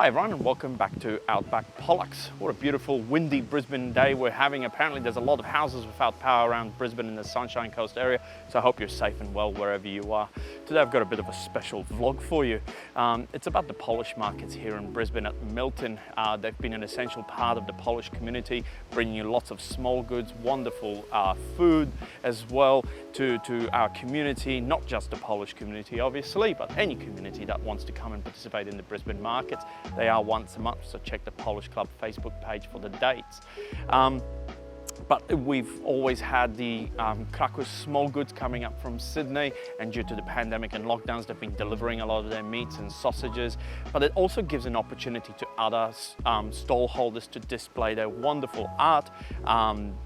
Hi everyone and welcome back to Outback Polaks. What a beautiful windy Brisbane day we're having. Apparently there's a lot of houses without power around Brisbane in the Sunshine Coast area, so I hope you're safe and well wherever you are. Today I've got a bit of a special vlog for you. It's about the Polish markets here in Brisbane at Milton. They've been an essential part of the Polish community, bringing you lots of small goods, wonderful food as well to our community, not just the Polish community obviously, but any community that wants to come and participate in the Brisbane markets. They are once a month, so check the Polish Club Facebook page for the dates. But we've always had the Krakow small goods coming up from Sydney, and due to the pandemic and lockdowns, they've been delivering a lot of their meats and sausages. But it also gives an opportunity to other stall holders to display their wonderful art,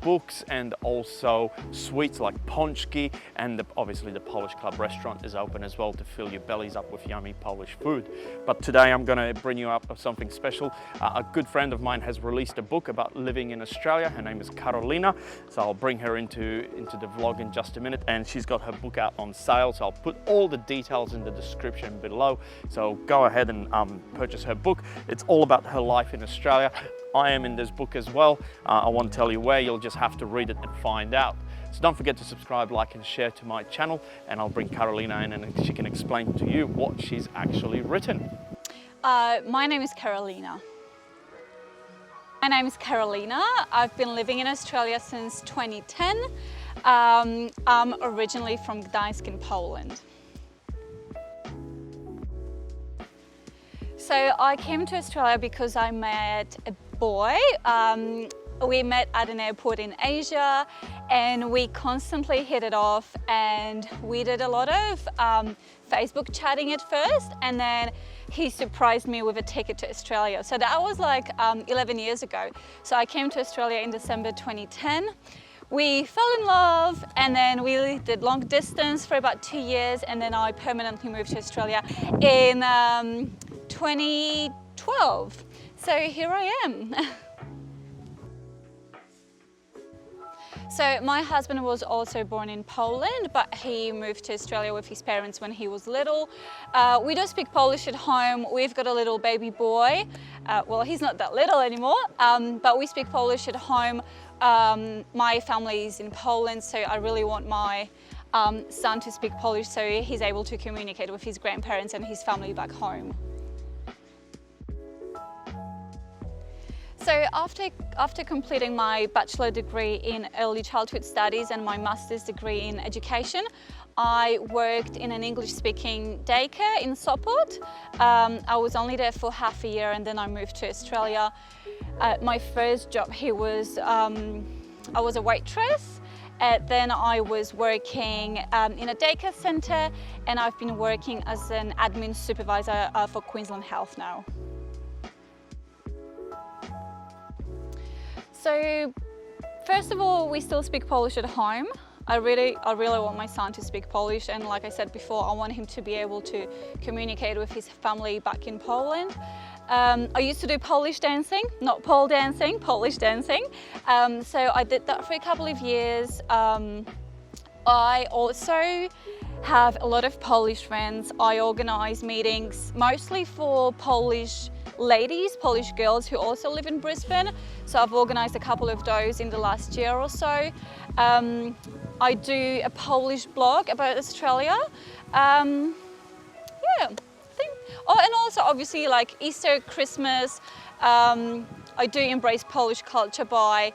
books, and also sweets like pączki. And obviously the Polish Club restaurant is open as well to fill your bellies up with yummy Polish food. But today I'm going to bring you up something special. A good friend of mine has released a book about living in Australia. Her name is Carolina. So I'll bring her into the vlog in just a minute, and she's got her book out on sale, so I'll put all the details in the description below. So go ahead and purchase her book. It's all about her life in Australia. I am in this book as well. I won't tell you where, you'll just have to read it and find out. So don't forget to subscribe, like and share to my channel, and I'll bring Carolina in and she can explain to you what she's actually written. My name is Carolina. My name is Carolina. I've been living in Australia since 2010. I'm originally from Gdańsk in Poland. So I came to Australia because I met a boy. We met at an airport in Asia and we constantly hit it off, and we did a lot of Facebook chatting at first, and then he surprised me with a ticket to Australia. So that was like 11 years ago. So I came to Australia in December 2010. We fell in love, and then we did long distance for about 2 years, and then I permanently moved to Australia in 2012. So here I am. So my husband was also born in Poland, but he moved to Australia with his parents when he was little. We do speak Polish at home. We've got a little baby boy. Well, he's not that little anymore, but we speak Polish at home. My family is in Poland, so I really want my son to speak Polish so he's able to communicate with his grandparents and his family back home. So after completing my bachelor degree in early childhood studies and my master's degree in education, I worked in an English-speaking daycare in Sopot. I was only there for half a year, and then I moved to Australia. My first job here was, I was a waitress. Then I was working in a daycare centre, and I've been working as an admin supervisor for Queensland Health now. So, first of all, we still speak Polish at home. I really want my son to speak Polish, and like I said before, I want him to be able to communicate with his family back in Poland. I used to do Polish dancing, not pole dancing, Polish dancing. So I did that for a couple of years. I also have a lot of Polish friends. I organize meetings mostly for Polish ladies, Polish girls who also live in Brisbane. So I've organized a couple of those in the last year or so. I do a Polish blog about Australia. Yeah, oh, and also obviously like Easter, Christmas, I do embrace Polish culture by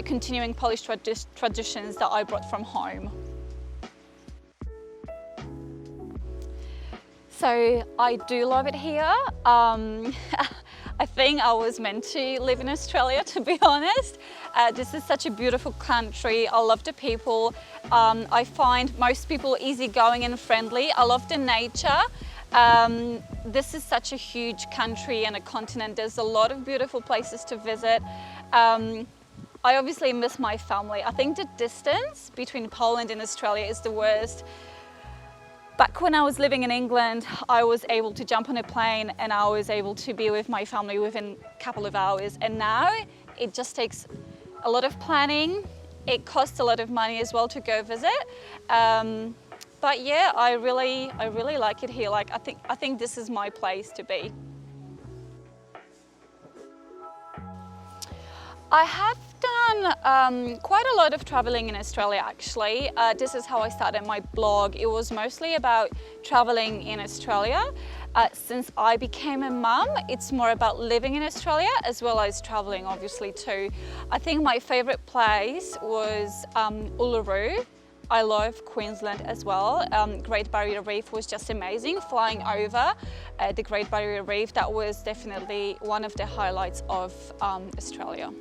continuing Polish traditions that I brought from home. So I do love it here. I think I was meant to live in Australia, to be honest. This is such a beautiful country. I love the people. I find most people easygoing and friendly. I love the nature. This is such a huge country and a continent. There's a lot of beautiful places to visit. I obviously miss my family. I think the distance between Poland and Australia is the worst. Back when I was living in England, I was able to jump on a plane and I was able to be with my family within a couple of hours. And now it just takes a lot of planning. It costs a lot of money as well to go visit. But yeah, I really like it here. Like I think this is my place to be. I have done quite a lot of traveling in Australia actually. This is how I started my blog. It was mostly about traveling in Australia. Since I became a mum, it's more about living in Australia as well as traveling obviously too. I think my favorite place was Uluru. I love Queensland as well. Great Barrier Reef was just amazing. Flying over the Great Barrier Reef, that was definitely one of the highlights of Australia.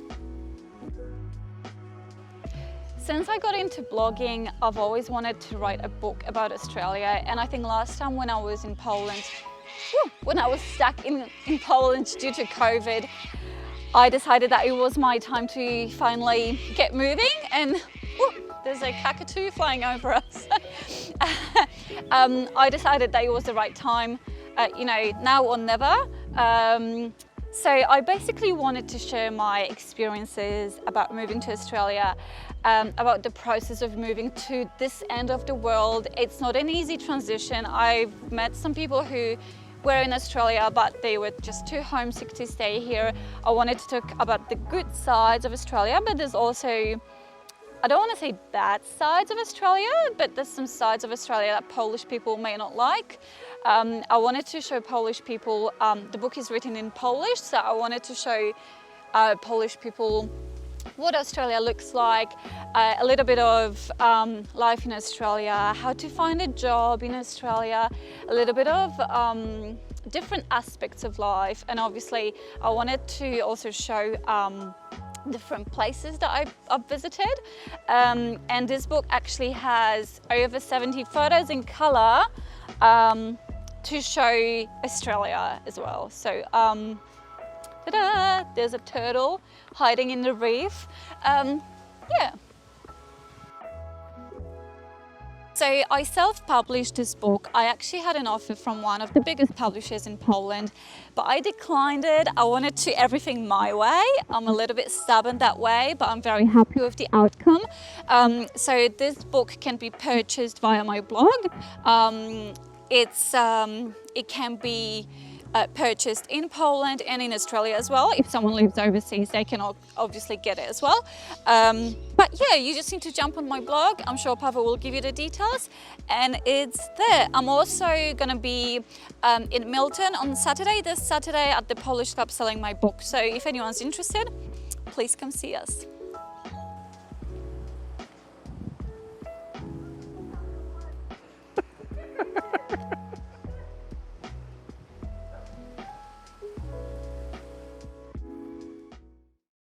Since I got into blogging, I've always wanted to write a book about Australia, and I think last time when I was in Poland, when I was stuck in Poland due to COVID, I decided that it was my time to finally get moving, and there's a cockatoo flying over us. I decided that it was the right time, you know, now or never. So I basically wanted to share my experiences about moving to Australia, about the process of moving to this end of the world. It's not an easy transition. I've met some people who were in Australia, but they were just too homesick to stay here. I wanted to talk about the good sides of Australia, but there's also, I don't want to say bad sides of Australia, but there's some sides of Australia that Polish people may not like. I wanted to show Polish people, the book is written in Polish, so I wanted to show Polish people what Australia looks like, a little bit of life in Australia, how to find a job in Australia, a little bit of different aspects of life, and obviously I wanted to also show different places that I've visited, and this book actually has over 70 photos in colour to show Australia as well. So ta-da! There's a turtle hiding in the reef. Yeah. So I self-published this book. I actually had an offer from one of the biggest publishers in Poland, but I declined it. I wanted to everything my way. I'm a little bit stubborn that way, but I'm very happy with the outcome. So this book can be purchased via my blog. It can be purchased in Poland and in Australia as well. If someone lives overseas, they can obviously get it as well. But yeah, you just need to jump on my blog. I'm sure Pavel will give you the details, and it's there. I'm also going to be in Milton on Saturday, this Saturday at the Polish Club selling my book. So if anyone's interested, please come see us.